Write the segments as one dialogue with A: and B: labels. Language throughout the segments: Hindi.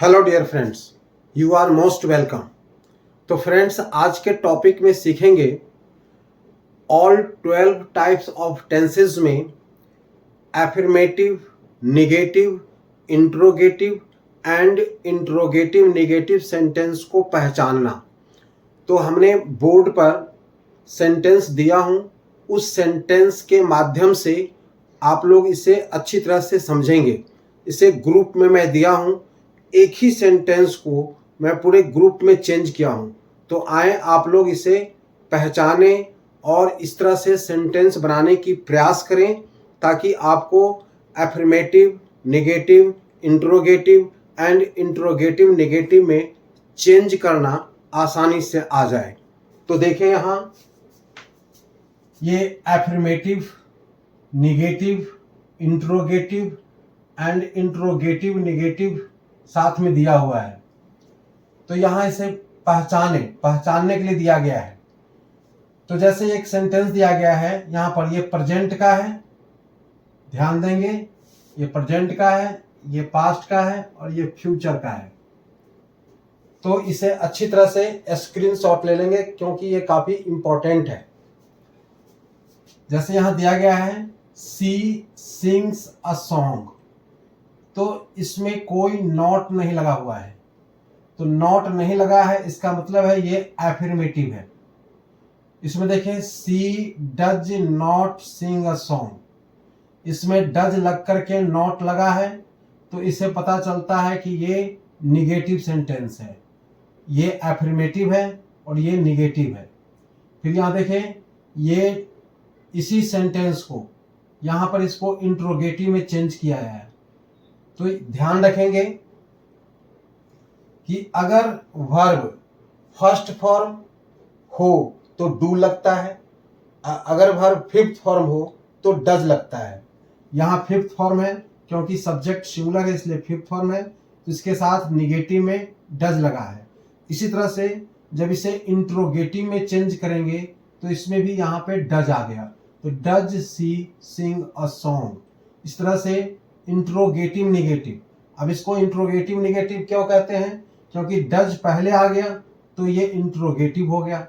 A: Hello dear friends, you are most welcome. तो फ्रेंड्स, आज के टॉपिक में सीखेंगे ऑल 12 टाइप्स ऑफ टेंसेस में affirmative, negative, interrogative and interrogative negative sentence को पहचानना। तो हमने बोर्ड पर सेंटेंस दिया हूँ, उस सेंटेंस के माध्यम से आप लोग इसे अच्छी तरह से समझेंगे। इसे ग्रुप में मैं दिया हूँ, एक ही सेंटेंस को मैं पूरे ग्रुप में चेंज किया हूँ। तो आए आप लोग इसे पहचाने और इस तरह से सेंटेंस बनाने की प्रयास करें ताकि आपको affirmative, negative, interrogative and interrogative negative में चेंज करना आसानी से आ जाए। तो देखें, यहाँ ये affirmative, negative, interrogative and interrogative negative साथ में दिया हुआ है। तो यहाँ इसे पहचानने के लिए दिया गया है। तो जैसे एक सेंटेंस दिया गया है, यहाँ पर ये प्रेजेंट का है, ध्यान देंगे, ये प्रेजेंट का है, ये पास्ट का है और ये फ्यूचर का है। तो इसे अच्छी तरह से स्क्रीनशॉट ले लेंगे क्योंकि ये काफी इंपॉर्टेंट है। जैसे यहाँ दिया गया है सी सिंग्स अ सॉन्ग, तो इसमें कोई नॉट नहीं लगा हुआ है। तो नॉट नहीं लगा है, इसका मतलब है ये एफर्मेटिव है। इसमें देखें, she does not sing a song, इसमें डज लग करके नॉट लगा है, तो इससे पता चलता है कि ये निगेटिव सेंटेंस है, ये एफर्मेटिव है और ये निगेटिव है। फिर यहाँ देखें, ये इसी सेंटेंस को यहाँ पर इसको इंट्रोगेटिव में चेंज किया है। तो ध्यान रखेंगे कि अगर वर्ब फर्स्ट फॉर्म हो तो डू लगता है, अगर वर्ब फिफ्थ फॉर्म हो तो डज लगता है। यहाँ फिफ्थ फॉर्म है क्योंकि सब्जेक्ट सिंगुलर है, इसलिए फिफ्थ फॉर्म है, तो इसके साथ निगेटिव में डज लगा है। इसी तरह से जब इसे इंट्रोगेटिव में चेंज करेंगे तो इसमें भी यहाँ पे डज आ गया, तो does she Singh a song. इस तरह से इंट्रोगेटिव निगेटिव। अब इसको इंट्रोगेटिव निगेटिव क्यों कहते हैं? क्योंकि डज पहले आ गया तो ये इंट्रोगेटिव हो गया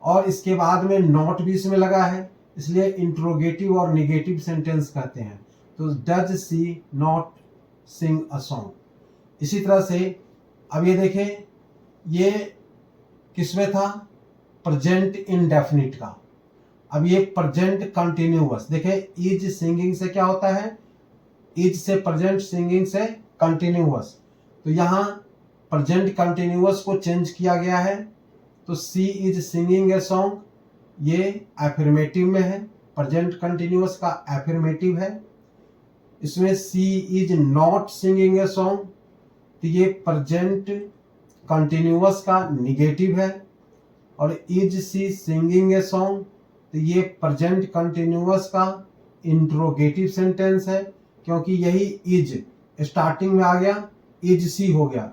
A: और इसके बाद में नॉट भी इसमें लगा है, इसलिए इंट्रोगेटिव और निगेटिव सेंटेंस कहते हैं। तो does she not sing a song. इसी तरह से अब ये देखें, ये किसमें था? प्रेजेंट इंडेफिनिट का। अब ये प्रेजेंट कंटिन्यूअस, देखें, इज सिंगिंग से क्या होता है? इज से प्रेजेंट, सिंगिंग से कंटिन्यूअस। तो यहाँ प्रेजेंट कंटिन्यूअस को चेंज किया गया है। तो she is singing a song, ये एफर्मेटिव में है, प्रेजेंट कंटिन्यूअस का एफर्मेटिव है। इसमें she is not singing a song, तो ये प्रेजेंट कंटिन्यूअस का निगेटिव है। और is she singing a song, तो ये प्रेजेंट कंटिन्यूअस का इंट्रोगेटिव सेंटेंस है, क्योंकि यही इज स्टार्टिंग में आ गया, इज सी हो गया,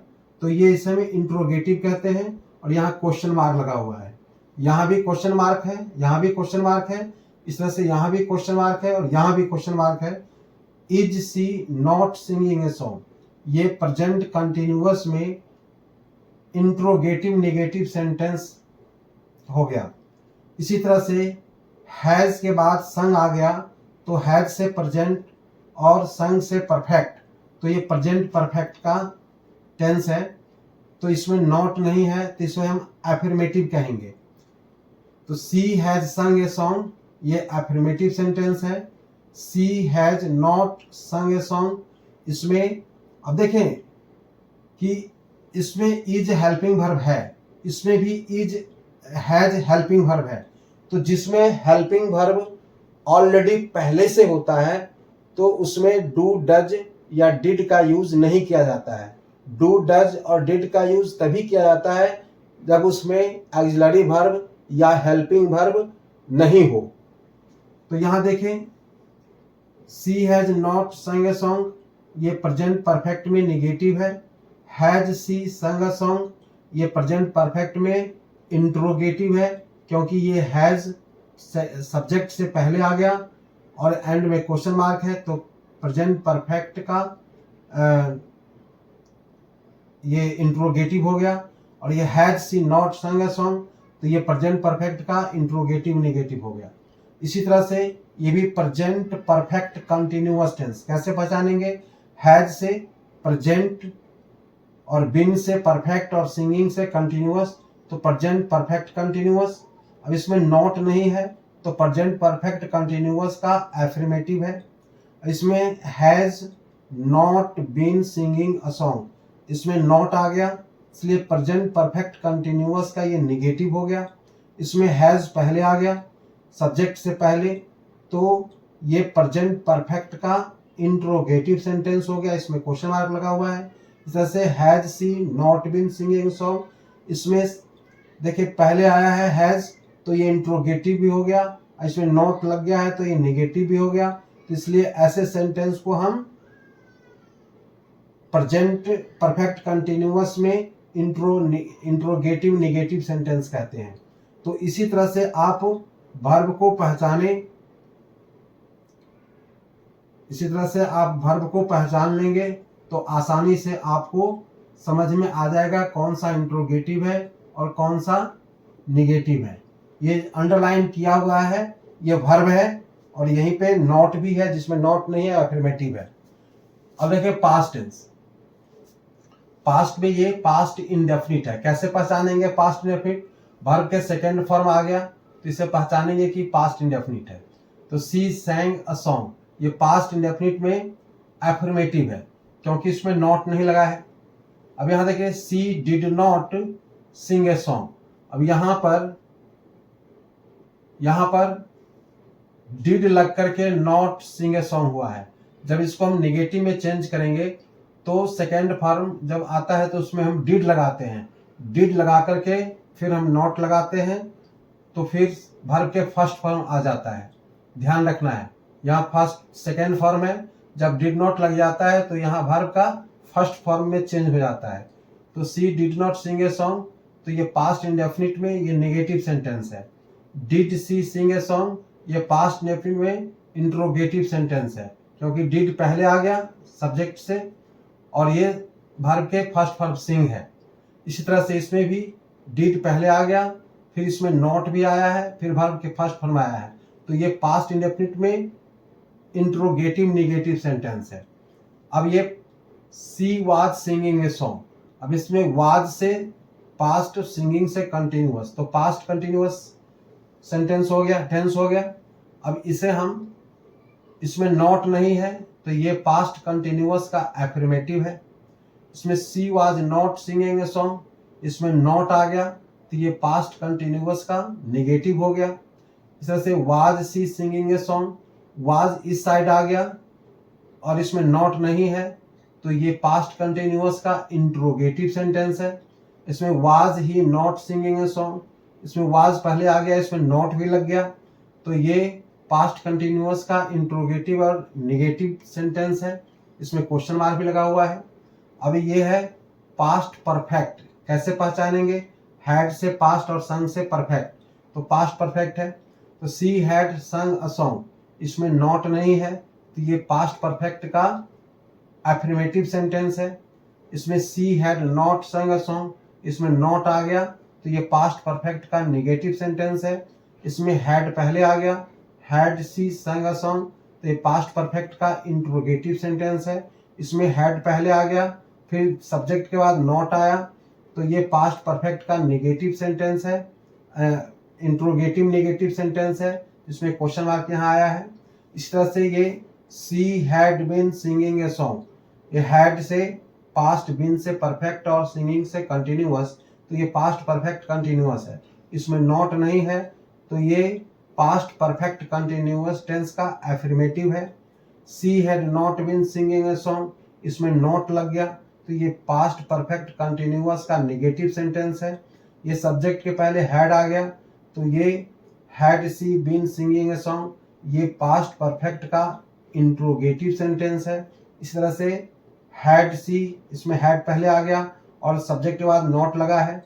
A: तो ये इसे इंट्रोगेटिव कहते हैं। और यहाँ क्वेश्चन मार्क लगा हुआ है, यहाँ भी क्वेश्चन मार्क है, यहाँ भी क्वेश्चन मार्क है, इस तरह से यहाँ भी क्वेश्चन मार्क है और यहाँ भी क्वेश्चन मार्क है। Is she not singing a song, ये प्रेजेंट कंटिन्यूअस में इंट्रोगेटिव नेगेटिव सेंटेंस हो गया। इसी तरह से हैज के बाद संग आ गया, तो हैज से प्रेजेंट और संग से परफेक्ट, तो ये प्रेजेंट परफेक्ट का टेंस है, तो इसमें नॉट नहीं है, तो इसमें हम एफर्मेटिव कहेंगे। तो सी हैज संग ए सॉन्ग, ये एफर्मेटिव सेंटेंस है। सी has not sung a song, इसमें अब देखें कि इसमें इज हेल्पिंग वर्ब है, इसमें भी इज हैज हेल्पिंग वर्ब है। तो जिसमें हेल्पिंग वर्ब ऑलरेडी पहले से होता है तो उसमें डू, डज या डिड का यूज नहीं किया जाता है। डू, डज और डिड का यूज तभी किया जाता है जब उसमें ऑक्सिलरी वर्ब या हेल्पिंग वर्ब नहीं हो। तो यहाँ देखें, she has not sung a song, ये प्रेजेंट परफेक्ट में निगेटिव है। Has she sung a song, ये प्रेजेंट परफेक्ट में इंट्रोगेटिव है, क्योंकि ये हैज सब्जेक्ट से पहले आ गया और एंड में क्वेश्चन मार्क है, तो प्रेजेंट परफेक्ट का ये इंट्रोगेटिव हो गया, और ये हैज सी नॉट संग अ सॉन्ग, तो ये प्रेजेंट परफेक्ट का इंट्रोगेटिव नेगेटिव हो गया। इसी तरह से ये भी प्रेजेंट परफेक्ट कंटिन्यूअस टेंस कैसे पहचानेंगे, हैज से प्रेजेंट और बीन से परफेक्ट और सिंगिंग से कंटिन्यूअस, तो प्रेजेंट परफेक्ट कंटिन्यूअस। अब इसमें नॉट नहीं है तो प्रेजेंट परफेक्ट कंटिन्यूअस का एफर्मेटिव है। इसमें has not been singing a song, इसमें नॉट आ गया, इसलिए प्रेजेंट परफेक्ट कंटिन्यूअस का ये निगेटिव हो गया। इसमें हैज पहले आ गया सब्जेक्ट से पहले, तो ये प्रेजेंट परफेक्ट का इंट्रोगेटिव सेंटेंस हो गया, इसमें क्वेश्चन मार्क लगा हुआ है। इस तरह से has she not been singing song, इसमें देखिए पहले आया है हैज, तो ये इंट्रोगेटिव भी हो गया, इसमें नॉट लग गया है तो ये निगेटिव भी हो गया। तो इसलिए ऐसे सेंटेंस को हम प्रेजेंट परफेक्ट कंटिन्यूअस में इंट्रोगेटिव नेगेटिव सेंटेंस कहते हैं। तो इसी तरह से आप वर्ब को पहचान लेंगे तो आसानी से आपको समझ में आ जाएगा कौन सा इंट्रोगेटिव है और कौन सा निगेटिव है। ये अंडरलाइन किया हुआ है, ये वर्ब है, और यहीं पे नॉट भी है, जिसमें नॉट नहीं है अफर्मेटिव है। अब देखिए पास्ट टेंस, पास्ट में ये पास्ट इंडेफिनिट है। कैसे पहचानेंगे पास्ट इंडेफिनिट, वर्ब के सेकेंड फॉर्म आ गया तो इसे पहचानेंगे कि पास्ट इंडेफिनिट है। तो सी सैंग अ सॉन्ग, ये पास्ट इंडेफिनिट में एफर्मेटिव है क्योंकि इसमें नॉट नहीं लगा है। अब यहां देखिए she did not sing a song, अब यहां पर डिड लग करके नॉट सिंग ए सॉन्ग हुआ है। जब इसको हम नेगेटिव में चेंज करेंगे तो सेकेंड फॉर्म जब आता है तो उसमें हम डिड लगाते हैं, डिड लगा करके फिर हम नॉट लगाते हैं, तो फिर वर्ब के फर्स्ट फॉर्म आ जाता है। ध्यान रखना है, यहाँ फर्स्ट सेकेंड फॉर्म है, जब डिड नॉट लग जाता है तो यहाँ वर्ब का फर्स्ट फॉर्म में चेंज हो जाता है। तो she did not sing a song, तो ये पास्ट इंडेफिनिट में ये नेगेटिव सेंटेंस है। Did she sing a song, ये पास्ट इंडेफिनिट में इंट्रोगेटिव सेंटेंस है क्योंकि डिड पहले आ गया सब्जेक्ट से और ये वर्ब के फर्स्ट फॉर्म सिंग है। इसी तरह से इसमें भी डिड पहले आ गया, फिर इसमें नॉट भी आया है, फिर वर्ब के फर्स्ट फॉर्म आया है, तो ये पास्ट इंडेफिनिट में इंट्रोगेटिव नेगेटिव सेंटेंस है। अब ये she was singing a song, अब इसमें वाज से पास्ट, सिंगिंग से कंटिन्यूअस, तो पास्ट कंटिन्यूअस सेंटेंस हो गया, टेंस हो गया। अब इसे हम, इसमें नॉट नहीं है तो ये पास्ट कंटिन्यूअस का एफर्मेटिव है। इसमें she was not singing a song, इसमें नॉट आ गया तो ये पास्ट कंटिन्यूअस का नेगेटिव हो गया। इस तरह से was she singing a song, was इस साइड आ गया और इसमें नॉट नहीं है तो ये पास्ट कंटिन्यूअस का इंट्रोगेटिव सेंटेंस है। इसमें was he not singing a song, इसमें वाज पहले आ गया, इसमें नॉट भी लग गया, तो ये पास्ट कंटिन्यूअस का इंट्रोगेटिव और निगेटिव सेंटेंस है। इसमें क्वेश्चन मार्क भी लगा हुआ है। अभी ये है पास्ट परफेक्ट, कैसे पहचानेंगे, हैड से पास्ट और संग से परफेक्ट, तो पास्ट परफेक्ट है। तो सी हैड संग अ सॉन्ग, इसमें नॉट नहीं है तो ये पास्ट परफेक्ट का एफर्मेटिव सेंटेंस है। इसमें सी हैड नॉट संग अ सॉन्ग, इसमें नॉट आ गया तो ये पास्ट परफेक्ट का नेगेटिव सेंटेंस है। इसमें हैड पहले आ गया, had C sung a song, तो ये पास्ट परफेक्ट का इंट्रोगेटिव सेंटेंस है। इसमें हैड पहले आ गया, फिर सब्जेक्ट के बाद नॉट आया, तो ये पास्ट परफेक्ट का नेगेटिव सेंटेंस है, इंट्रोगेटिव नेगेटिव सेंटेंस है, जिसमें क्वेश्चन मार्क यहाँ आया है। इस तरह से ये she had been singing a song, ये हैड से पास्ट, बीन से परफेक्ट और सिंगिंग से कंटिन्यूअस, तो ये पास्ट परफेक्ट कंटिन्यूअस है। इसमें नॉट नहीं है तो ये पास्ट परफेक्ट कंटिन्यूअस टेंस का एफर्मेटिव है। She had not been singing a song, इसमें नॉट लग गया तो ये पास्ट परफेक्ट कंटिन्यूअस का नेगेटिव सेंटेंस है। ये सब्जेक्ट के पहले हैड आ गया तो ये had she been singing a song, ये पास्ट परफेक्ट का इंट्रोगेटिव सेंटेंस है। इस तरह से हैड सी, इसमें हैड पहले आ गया और सब्जेक्ट के बाद नॉट लगा है,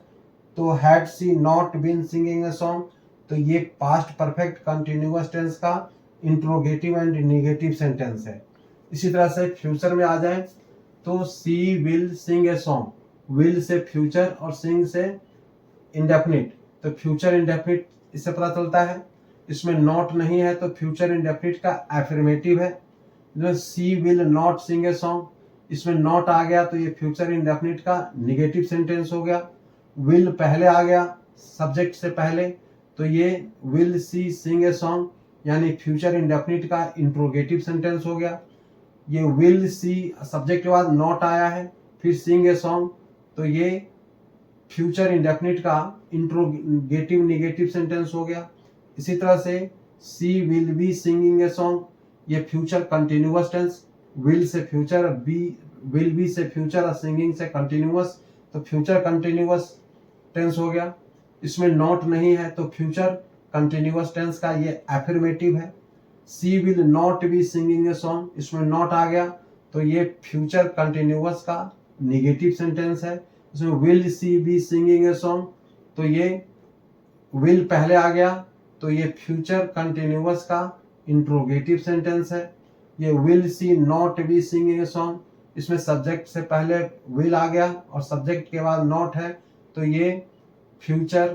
A: तो had she not been singing a song, तो ये पास्ट परफेक्ट कंटिन्यूअस टेंस का इंट्रोगेटिव एंड नेगेटिव सेंटेंस है। इसी तरह से फ्यूचर में आ जाए तो she will sing a song, will से फ्यूचर और सिंग से इंडेफिनिट, तो फ्यूचर इंडेफिनिट इससे पता चलता है। इसमें नॉट नहीं है तो फ्यूचर इंडेफिनिट का एफर्मेटिव है। जो she will not sing a song, इसमें नॉट आ गया तो ये फ्यूचर इंडेफिनिट का निगेटिव सेंटेंस हो गया। विल पहले आ गया सब्जेक्ट से पहले, तो ये will she sing a song यानी फ्यूचर इंडेफिनिट का इंट्रोगेटिव सेंटेंस हो गया। ये विल सी सब्जेक्ट के बाद नॉट आया है, फिर सिंग ए सॉन्ग, तो ये फ्यूचर इंडेफिनिट का इंट्रोगेटिव निगेटिव सेंटेंस हो गया। इसी तरह से she will be singing a song, ये फ्यूचर कंटिन्यूअस टेंस, विल से फ्यूचर, बी विल बी से फ्यूचर और सिंगिंग से कंटिन्यूअस, तो फ्यूचर कंटिन्यूअस टेंस हो गया। इसमें नॉट नहीं है तो फ्यूचर कंटिन्यूअस टेंस का ये एफर्मेटिव है। She will not be singing a song, इसमें नॉट आ गया तो ये फ्यूचर कंटिन्यूअस का निगेटिव सेंटेंस है। इसमें will she be singing a song, तो ये विल पहले आ गया तो ये फ्यूचर कंटिन्यूअस का इंट्रोगेटिव सेंटेंस है। ये will she not be singing a song, इसमें सब्जेक्ट से पहले विल आ गया और सब्जेक्ट के बाद नॉट है, तो ये फ्यूचर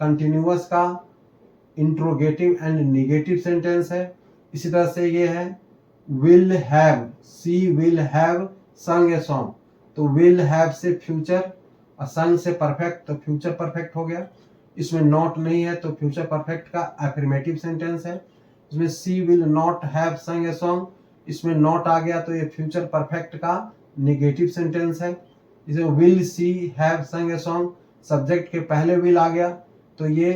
A: कंटिन्यूअस का इंट्रोगेटिव एंड निगेटिव सेंटेंस है। इसी तरह से ये है will have, she will have sung a song, तो विल हैव से फ्यूचर और संग से परफेक्ट, तो फ्यूचर परफेक्ट हो गया। इसमें नॉट नहीं है तो फ्यूचर परफेक्ट का एफर्मेटिव सेंटेंस है। इसमें she will not have sung a song, इसमें नॉट आ गया तो ये फ्यूचर परफेक्ट का निगेटिव सेंटेंस है। इसमें will she have sung a song, subject के पहले विल आ गया तो ये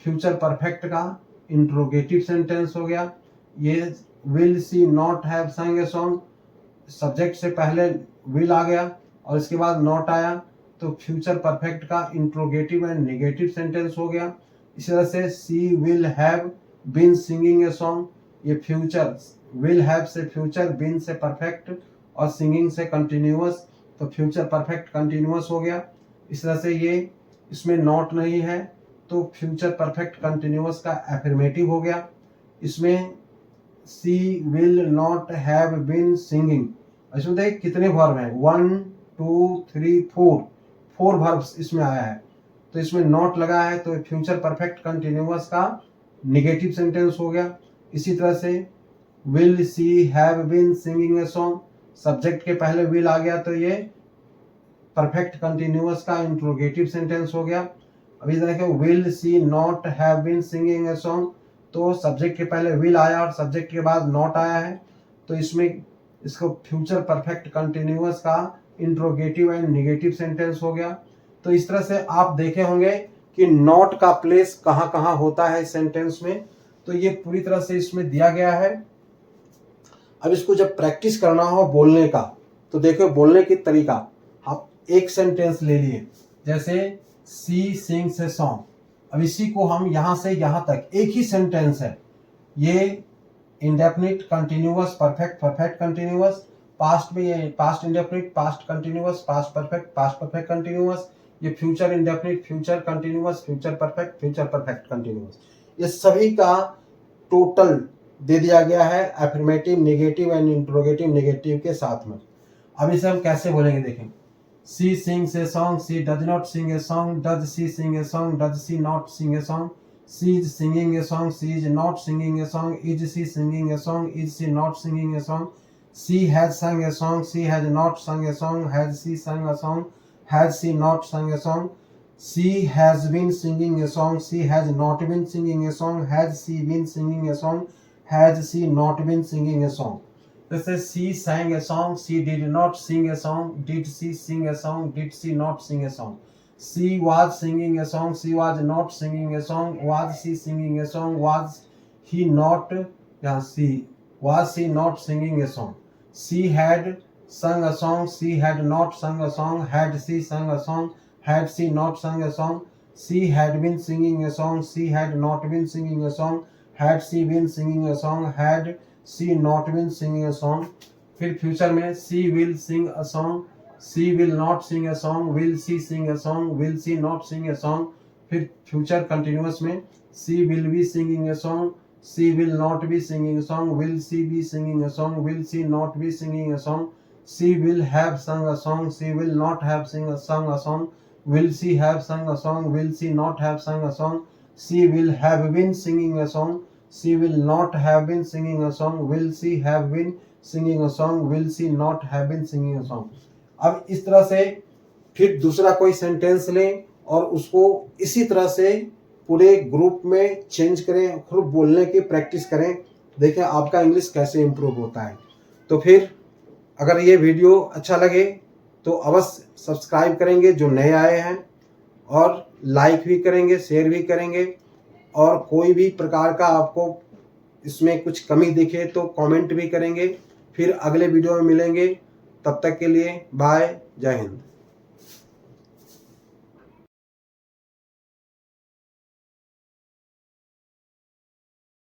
A: फ्यूचर परफेक्ट का इंट्रोगेटिव सेंटेंस हो गया। ये will she not have sung a song, subject से पहले विल आ गया और इसके बाद नॉट आया तो फ्यूचर परफेक्ट का इंट्रोगेटिव एंड नेगेटिव सेंटेंस हो गया। इसी तरह से she will have been singing a song, ये फ्यूचर विल हैव से फ्यूचर, बीन से परफेक्ट और सिंगिंग से कंटिन्यूअस, तो फ्यूचर परफेक्ट कंटिन्यूअस हो गया। इस तरह से ये इसमें नॉट नहीं है तो फ्यूचर परफेक्ट कंटिन्यूअस का एफर्मेटिव हो गया। इसमें she will not have been singing, इसमें देखिए कितने वर्ब हैं, 1 2 3 4 वर्ब्स इसमें आया है, तो इसमें नॉट लगा है तो फ्यूचर परफेक्ट कंटिन्यूअस का निगेटिव सेंटेंस हो गया। इसी तरह से will she have been singing a song, subject के पहले विल आ गया तो ये परफेक्ट कंटिन्यूअस का इंट्रोगेटिव सेंटेंस हो गया। अभी देखो will she not have been singing a song, तो सब्जेक्ट के पहले विल आया और सब्जेक्ट के बाद नॉट आया है, तो इसमें इसको फ्यूचर परफेक्ट कंटिन्यूअस का इंट्रोगेटिव एंड निगेटिव सेंटेंस हो गया। तो इस तरह से आप देखे होंगे कि नॉट का प्लेस कहाँ कहाँ होता है सेंटेंस में, तो ये पूरी तरह से इसमें दिया गया है। अब इसको जब प्रैक्टिस करना हो बोलने का, तो देखो बोलने की तरीका, आप एक सेंटेंस ले लिए जैसे सी सिंग्स ए सॉन्ग, अब इसी को हम यहाँ से यहाँ तक एक ही सेंटेंस है, ये indefinite continuous perfect perfect continuous, past में ये past indefinite past continuous past perfect continuous, ये future indefinite future continuous future perfect continuous, ये सभी का टोटल दे दिया गया है affirmative negative and interrogative negative के साथ में। अब इसे हम कैसे बोलेंगे देखें, she sings a song, she does not sing a song, does she sing a song, does she not sing a song, she is singing a song, she is not singing a song, is she singing a song, is she not singing a song, she has sung a song, she has not sung a song, has she sung a song, has she not sung a song, she has been singing a song, she has not been singing a song, has she been singing a song, has she not been singing a song. जैसे she sang a song, she did not sing a song, did she sing a song, did she not sing a song, she was singing a song, she was not singing a song, was she singing a song, was he not, yeah, was she not singing a song, she had sung a song, she had not sung a song, had she sung a song, had she not sung a song, she had been singing a song, she had not been singing a song, had she been singing a song, had she not been singing a song। फिर फ्यूचर में she will sing a song, she will not sing a song, will she sing a song, will she not sing a song। फिर फ्यूचर कंटिन्यूअस में she will be singing a song, she will not be singing a song, will she be singing a song, will she not be singing a song, she will have sung a song, she will not have sung a song, will she have sung a song, will she not have sung a song, she will have been singing a song, she will not have been singing a song, will she have been singing a song, will she not have been singing a song। अब इस तरह से फिर दूसरा कोई सेंटेंस लें और उसको इसी तरह से पूरे ग्रुप में चेंज करें, खुद बोलने की प्रैक्टिस करें, देखें आपका इंग्लिश कैसे इम्प्रूव होता है। तो फिर अगर ये वीडियो अच्छा लगे तो अवश्य सब्सक्राइब करेंगे जो नए आए हैं, और लाइक भी करेंगे, शेयर भी करेंगे, और कोई भी प्रकार का आपको इसमें कुछ कमी दिखे तो कमेंट भी करेंगे। फिर अगले वीडियो में मिलेंगे, तब तक के लिए बाय, जय हिंद।